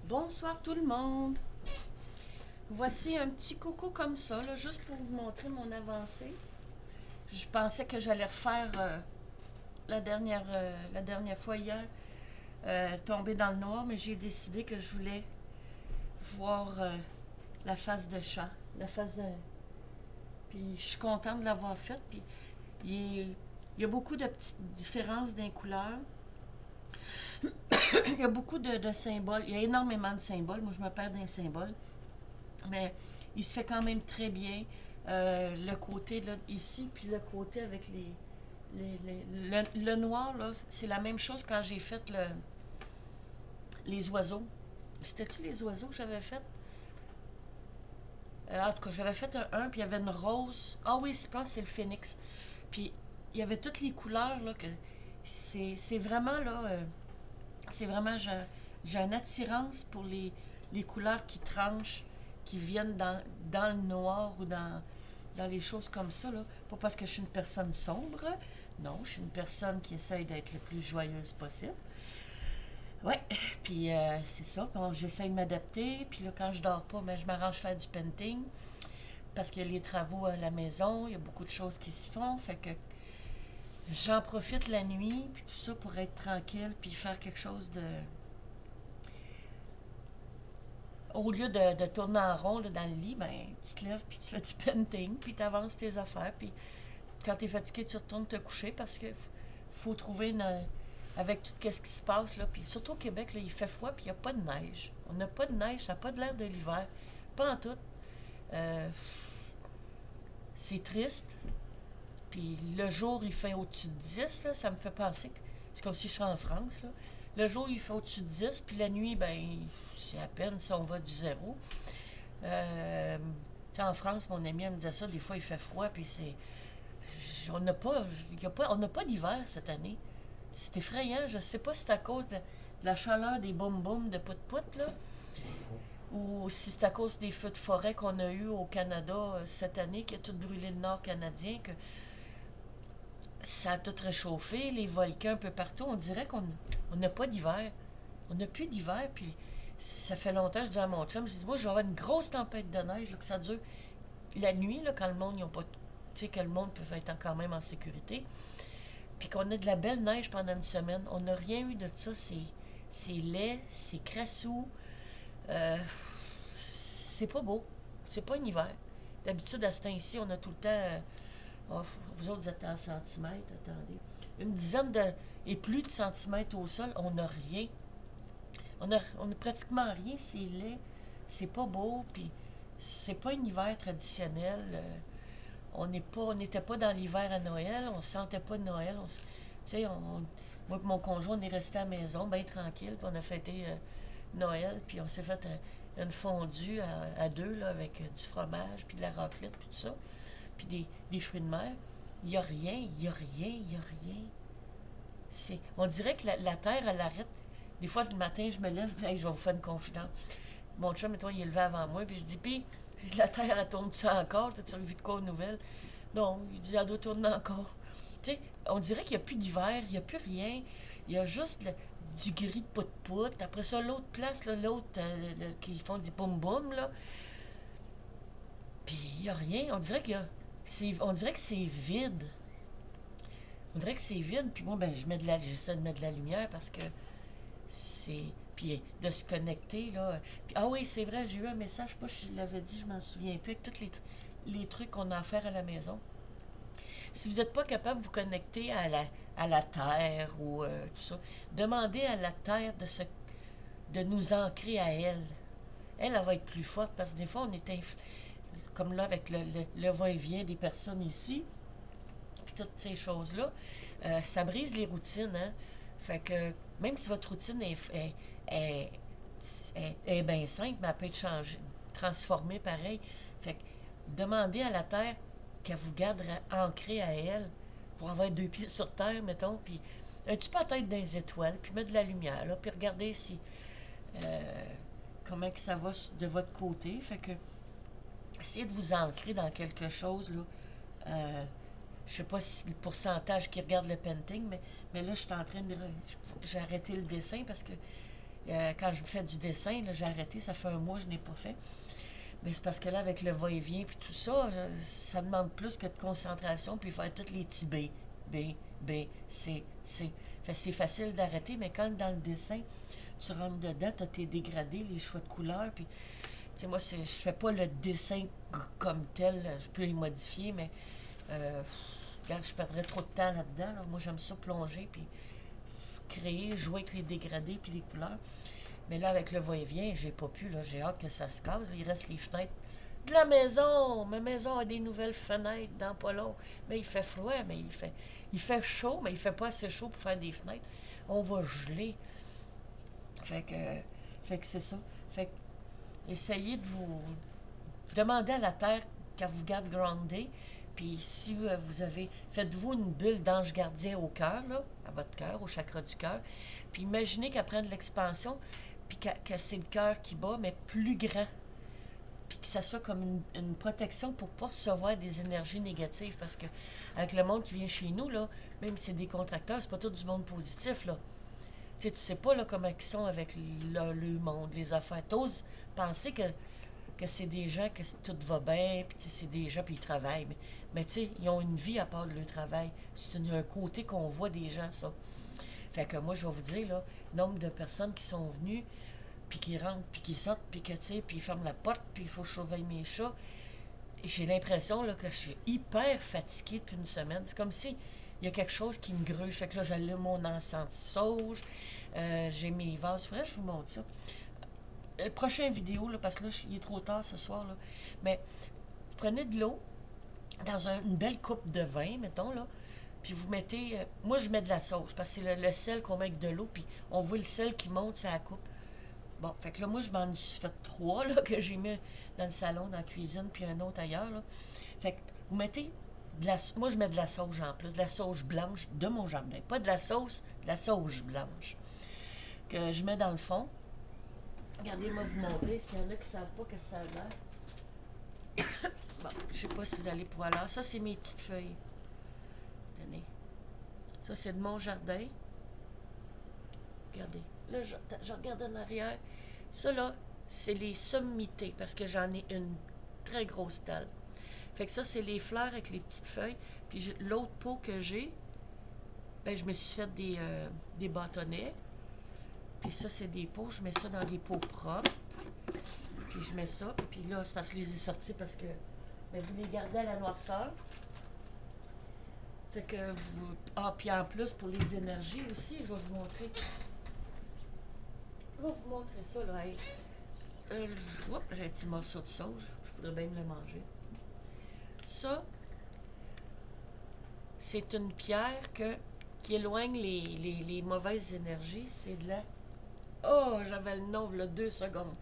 Bonsoir tout le monde. Voici un petit coucou comme ça, là, juste pour vous montrer mon avancée. Je pensais que j'allais refaire la dernière fois hier, tomber dans le noir, mais j'ai décidé que je voulais voir la face de chat. La face de... Puis je suis contente de l'avoir faite. Puis il y a beaucoup de petites différences dans les couleurs. Il y a beaucoup de symboles. Il y a énormément de symboles. Moi, je me perds dans les symboles. Mais il se fait quand même très bien. Le côté là, ici, puis le côté avec le noir, là, c'est la même chose quand j'ai fait les oiseaux. C'était-tu les oiseaux que j'avais fait? En tout cas, j'avais fait un, puis il y avait une rose. Ah oui, je pense que c'est le phénix. Puis il y avait toutes les couleurs, là, que c'est vraiment, là, c'est vraiment, j'ai une attirance pour les couleurs qui tranchent, qui viennent dans le noir ou dans les choses comme ça. Là. Pas parce que je suis une personne sombre. Non, je suis une personne qui essaye d'être le plus joyeuse possible. Ouais, puis c'est ça. Bon, j'essaye de m'adapter. Puis là, quand je dors pas, ben, je m'arrange à faire du painting. Parce qu'il y a les travaux à la maison, il y a beaucoup de choses qui se font. Fait que j'en profite la nuit, puis tout ça pour être tranquille, puis faire quelque chose de, au lieu de tourner en rond là, dans le lit, ben, tu te lèves, puis tu fais du painting, puis tu avances tes affaires, puis quand tu es fatigué, tu retournes te coucher parce que faut trouver avec tout ce qui se passe, là, puis surtout au Québec, là, il fait froid, puis il n'y a pas de neige. On n'a pas de neige, ça n'a pas de l'air de l'hiver. Pas en tout. Euh, c'est triste. Puis le jour, il fait au-dessus de 10, là, ça me fait penser que c'est comme si je serais en France. Là. Le jour, il fait au-dessus de 10, puis la nuit, ben, c'est à peine si on va du zéro. Euh, en France, mon ami elle me disait ça, des fois il fait froid, puis c'est. On n'a pas, on n'a pas d'hiver cette année. C'est effrayant. Je sais pas si c'est à cause de la chaleur des boum-boum de pout-pout, là, ou si c'est à cause des feux de forêt qu'on a eu au Canada cette année, qui a tout brûlé le nord canadien, que ça a tout réchauffé, les volcans un peu partout. On dirait qu'on n'a pas d'hiver. On n'a plus d'hiver, puis ça fait longtemps que je dis à mon chum, je dis, moi, je vais avoir une grosse tempête de neige, là, que ça dure la nuit, là, quand le monde, ils ont pas, tu sais, que le monde peut être quand même en sécurité, puis qu'on a de la belle neige pendant une semaine. On n'a rien eu de ça. C'est laid, c'est crassou. Euh, c'est pas beau. C'est pas un hiver. D'habitude, à ce temps-ci, on a tout le temps. Oh, vous autres, vous êtes en centimètres, attendez. Une dizaine et plus de centimètres au sol, on n'a rien. On a pratiquement rien, c'est laid, c'est pas beau, puis c'est pas un hiver traditionnel. On n'était pas dans l'hiver à Noël, on se sentait pas de Noël. Moi et mon conjoint, on est resté à la maison, bien tranquille, puis on a fêté Noël, puis on s'est fait une fondue à deux, là, avec du fromage, puis de la raclette, puis tout ça, puis des fruits de mer. Il n'y a rien, il n'y a rien, il n'y a rien. On dirait que la Terre, elle arrête. Des fois, le matin, je me lève, hey, je vais vous faire une confidence. Mon chum, mettons, il est levé avant moi, puis je dis, puis, la Terre, elle tourne-tu encore? T'as-tu revu de quoi aux nouvelles? Non, il dit, elle doit tourner encore. Tu sais, on dirait qu'il n'y a plus d'hiver, il n'y a plus rien. Il y a juste du gris de pout-pout. Après ça, l'autre place, l'autre qui font du boum-boum, là. Puis il n'y a rien. On dirait que c'est vide. On dirait que c'est vide. Puis moi, ben, j'essaie de mettre de la lumière parce que c'est. Puis de se connecter, là. Puis, ah oui, c'est vrai, j'ai eu un message, je sais pas si je l'avais dit, je m'en souviens plus, avec tous les trucs qu'on a à faire à la maison. Si vous n'êtes pas capable de vous connecter à la Terre ou tout ça, demandez à la Terre de nous ancrer à elle. Elle va être plus forte parce que des fois, on est comme là avec le va-et-vient des personnes ici, puis toutes ces choses-là, ça brise les routines. Hein? Fait que même si votre routine est, est bien simple, mais elle peut être changée, transformée pareil. Fait que demandez à la Terre qu'elle vous garde ancrée à elle pour avoir deux pieds sur terre, mettons, puis un petit peu à tête dans les étoiles, puis mettre de la lumière, là, puis regardez si comment que ça va de votre côté. Fait que essayez de vous ancrer dans quelque chose, là. Je sais pas si le pourcentage qui regarde le painting, mais là, je suis en train de. J'ai arrêté le dessin parce que Quand je fais du dessin, là, j'ai arrêté, ça fait un mois que je n'ai pas fait. Mais c'est parce que là, avec le va-et-vient puis tout ça, ça demande plus que de concentration puis faire tous les petits B, B, C, C. Fait que c'est facile d'arrêter, mais quand dans le dessin, tu rentres dedans, tu as tes dégradés, les choix de couleurs, puis tu sais, moi, je fais pas le dessin comme tel, je peux les modifier, mais euh, regarde, je perdrais trop de temps là-dedans. Là. Moi, j'aime ça plonger, puis créer, jouer avec les dégradés, puis les couleurs. Mais là, avec le va-et-vient, j'ai pas pu, là, j'ai hâte que ça se casse. Il reste les fenêtres de la maison. Ma maison a des nouvelles fenêtres dans pas long. Mais il fait froid, mais il fait chaud, mais il fait pas assez chaud pour faire des fenêtres. On va geler. Fait que, fait que c'est ça. Fait que, essayez de vous demander à la Terre qu'elle vous garde groundé. Puis si vous avez, faites-vous une bulle d'ange gardien au cœur, là, à votre cœur, au chakra du cœur. Puis imaginez qu'elle prenne de l'expansion, puis que c'est le cœur qui bat, mais plus grand. Puis que ça soit comme une protection pour ne pas recevoir des énergies négatives. Parce que avec le monde qui vient chez nous, là, même si c'est des contracteurs, c'est pas tout du monde positif, là. Tu sais pas là, comment ils sont avec le monde, les affaires. T'oses penser que c'est des gens, que tout va bien, puis c'est des gens, puis ils travaillent. Mais tu sais, ils ont une vie à part de leur travail. C'est un côté qu'on voit des gens, ça. Fait que moi, je vais vous dire, là, nombre de personnes qui sont venues, puis qui rentrent, puis qui sortent, puis que, tu sais, puis ils ferment la porte, puis il faut que je surveille mes chats. Et j'ai l'impression, là, que je suis hyper fatiguée depuis une semaine. C'est comme si il y a quelque chose qui me gruge. Fait que là, j'allume mon encens de sauge. J'ai mes vases frais, je vous montre ça. Prochaine vidéo, là, parce que là, il est trop tard ce soir, là. Mais vous prenez de l'eau dans une belle coupe de vin, mettons, là. Puis vous mettez. Moi, je mets de la sauge, parce que c'est le sel qu'on met avec de l'eau, puis on voit le sel qui monte sur la coupe. Bon, fait que là, moi, je m'en suis fait 3, là, que j'ai mis dans le salon, dans la cuisine, puis un autre ailleurs, là. Fait que vous mettez moi, je mets de la sauge en plus, de la sauge blanche de mon jardin. Pas de la sauce, de la sauge blanche. Que je mets dans le fond. Regardez-moi vous montrer, s'il y en a qui ne savent pas que ça a l'air. Bon, je sais pas si vous allez pouvoir là. Ça, c'est mes petites feuilles. Tenez. Ça, c'est de mon jardin. Regardez. Là, je regarde en arrière. Ça, là, c'est les sommités, parce que j'en ai une très grosse dalle. Fait que ça, c'est les fleurs avec les petites feuilles. Puis l'autre pot que j'ai, ben, je me suis fait des bâtonnets. Puis ça, c'est des pots. Je mets ça dans des pots propres. Puis je mets ça. Puis là, c'est parce que je les ai sortis parce que ben, vous les gardez à la noirceur. Fait que vous... Ah, puis en plus, pour les énergies aussi, je vais vous montrer. Je vais vous montrer ça, là. Hey. J'ai un petit morceau de sauge. Je pourrais bien me le manger. Ça, c'est une pierre qui éloigne les mauvaises énergies. C'est de la... Oh, j'avais le nom, là, 2 secondes.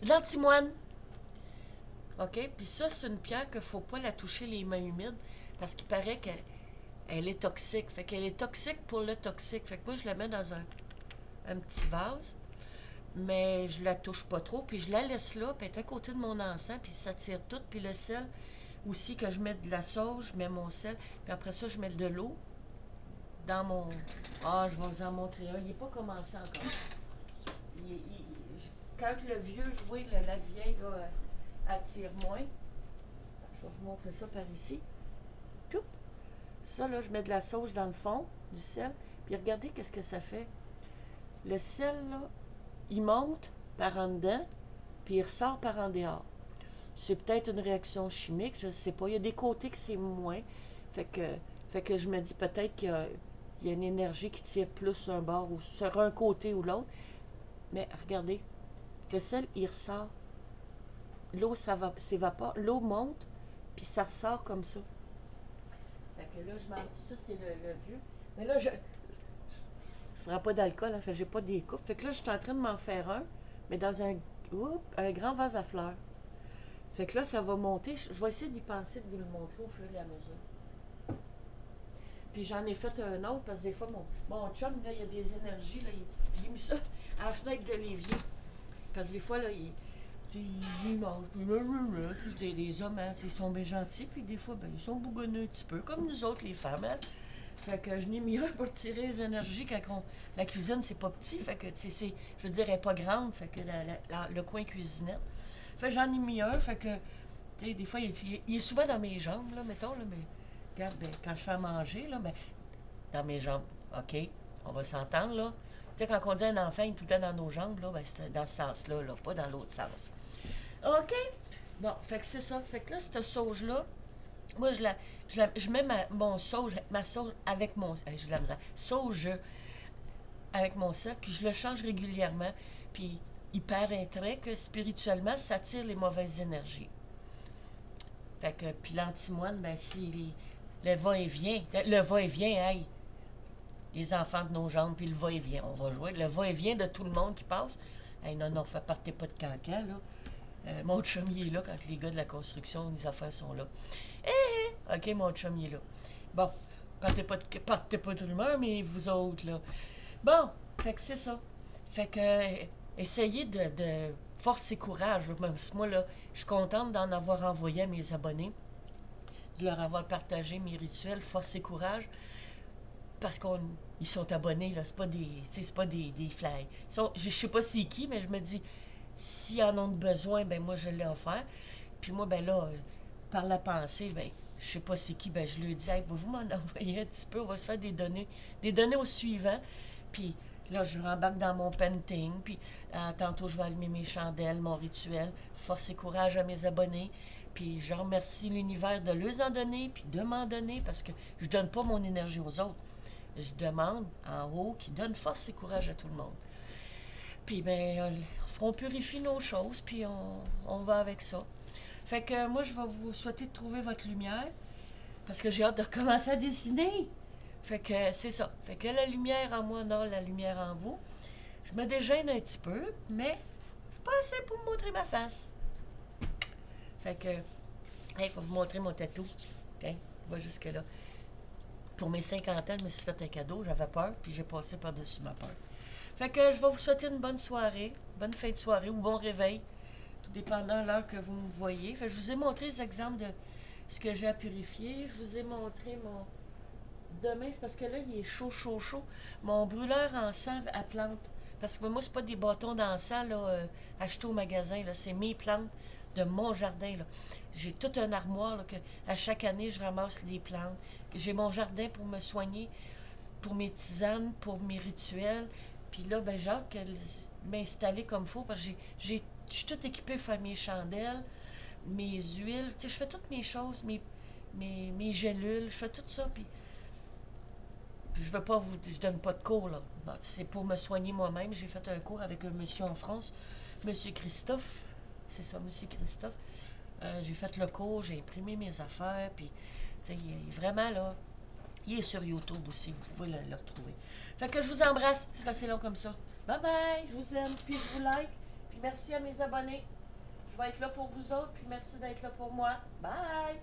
L'antimoine. OK? Puis ça, c'est une pierre qu'il ne faut pas la toucher les mains humides parce qu'il paraît qu'elle est toxique. Fait qu'elle est toxique pour le toxique. Fait que moi, je la mets dans un petit vase, mais je la touche pas trop. Puis je la laisse là, puis elle est à côté de mon encens, puis ça tire tout. Puis le sel aussi, que je mets de la sauge, je mets mon sel. Puis après ça, je mets de l'eau dans mon... Ah, je vais vous en montrer un. Il n'est pas commencé encore. Quand le vieux jouet, la vieille, là, attire moins. Je vais vous montrer ça par ici. Tout. Ça, là, je mets de la sauge dans le fond, du sel. Puis regardez qu'est-ce que ça fait. Le sel, là, il monte par en dedans, puis il ressort par en dehors. C'est peut-être une réaction chimique, je ne sais pas. Il y a des côtés que c'est moins. Fait que je me dis peut-être qu'il y a une énergie qui tire plus sur un bord ou sur un côté ou l'autre. Mais regardez, le sel, il ressort. L'eau s'évapore, l'eau monte, puis ça ressort comme ça. Fait que là, je m'en dis ça, c'est le vieux. Mais là, je prends pas d'alcool, hein, fait que j'ai pas des coupes. Fait que là, je suis en train de m'en faire un, mais dans un grand vase à fleurs. Fait que là, ça va monter. Je vais essayer d'y penser, de vous le montrer au fur et à mesure. Puis j'en ai fait un autre, parce que des fois, mon chum, là, il y a des énergies, là, j'ai mis ça à la fenêtre de l'évier. Parce que des fois, là, ils mangent, puis les hommes, hein, ils sont bien gentils, puis des fois, ben, ils sont bougonneux un petit peu, comme nous autres, les femmes, hein? Fait que je n'ai mis un pour tirer les énergies quand la cuisine, c'est pas petit. Fait que, tu sais, je veux dire, elle est pas grande. Fait que le coin cuisinette. Fait que j'en ai mis un. Fait que, tu sais, des fois, il est souvent dans mes jambes, là, mettons, là, mais regarde, ben, quand je fais à manger, là, ben, dans mes jambes. OK, on va s'entendre, là. Tu sais, quand on dit un enfant, il est tout le temps dans nos jambes, là, ben, c'est dans ce sens-là, là, pas dans l'autre sens. OK? Bon, fait que c'est ça. Fait que là, cette sauge-là, moi, je mets ma sauge avec mon. J'ai de la misère. Sauge avec mon sel, puis je le change régulièrement. Puis il paraîtrait que spirituellement, ça tire les mauvaises énergies. Fait que, puis l'antimoine, ben, si le va-et-vient, le va-et-vient, hey, les enfants de nos jambes, puis le va-et-vient, on va jouer. Le va-et-vient de tout le monde qui passe. Hey, non, non, fait partez pas de cancan, là. Mon chum, il est là quand les gars de la construction, les affaires sont là. OK, mon chum, il est là. Bon, partez pas de rumeur, mais vous autres, là. Bon, fait que c'est ça. Fait que, essayez de force et courage. Là. Moi, là, je suis contente d'en avoir envoyé à mes abonnés, de leur avoir partagé mes rituels, force et courage, parce qu'ils sont abonnés, là. C'est pas des fly. Je sais pas c'est qui, mais je me dis, s'ils en ont besoin, ben moi, je l'ai offert. Puis moi, ben là, par la pensée, ben, je sais pas c'est qui, ben je lui ai dit, hey, vous m'en envoyer un petit peu, on va se faire des données au suivant. Puis là, je rembarque dans mon painting, puis tantôt, je vais allumer mes chandelles, mon rituel, force et courage à mes abonnés. Puis je remercie l'univers de leur en donner, puis de m'en donner, parce que je donne pas mon énergie aux autres. Je demande en haut qu'ils donnent force et courage à tout le monde. Puis ben, on purifie nos choses, puis on va avec ça. Fait que moi, je vais vous souhaiter de trouver votre lumière, parce que j'ai hâte de recommencer à dessiner. Fait que c'est ça. Fait que la lumière en moi, non, la lumière en vous. Je me dégêne un petit peu, mais pas assez pour me montrer ma face. Fait que, il faut vous montrer mon tatou. OK? Va jusque-là. Pour mes 50 ans, je me suis fait un cadeau, j'avais peur, puis j'ai passé par-dessus ma peur. Fait que je vais vous souhaiter une bonne soirée, bonne fin de soirée ou bon réveil, tout dépendant de l'heure que vous me voyez. Fait que je vous ai montré les exemples de ce que j'ai à purifier. Je vous ai montré mon. Demain, c'est parce que là, il est chaud, chaud, chaud. Mon brûleur encens à plantes. Parce que moi, c'est pas des bâtons d'encens là, achetés au magasin. Là, c'est mes plantes de mon jardin. Là. J'ai toute une armoire là, que à chaque année, je ramasse les plantes. J'ai mon jardin pour me soigner, pour mes tisanes, pour mes rituels. Puis là, ben, j'ai hâte qu'elle m'installer comme il faut parce que je suis toute équipée pour faire mes chandelles, mes huiles. Tu sais, je fais toutes mes choses, mes gélules, je fais tout ça. Puis je veux pas vous. Je donne pas de cours, là. Bon, c'est pour me soigner moi-même. J'ai fait un cours avec un monsieur en France, monsieur Christophe. C'est ça, monsieur Christophe. J'ai fait le cours, j'ai imprimé mes affaires, puis, tu sais, il est vraiment là. Il est sur YouTube aussi, vous pouvez le retrouver. Fait que je vous embrasse, c'est assez long comme ça. Bye bye, je vous aime, puis je vous like, puis merci à mes abonnés. Je vais être là pour vous autres, puis merci d'être là pour moi. Bye!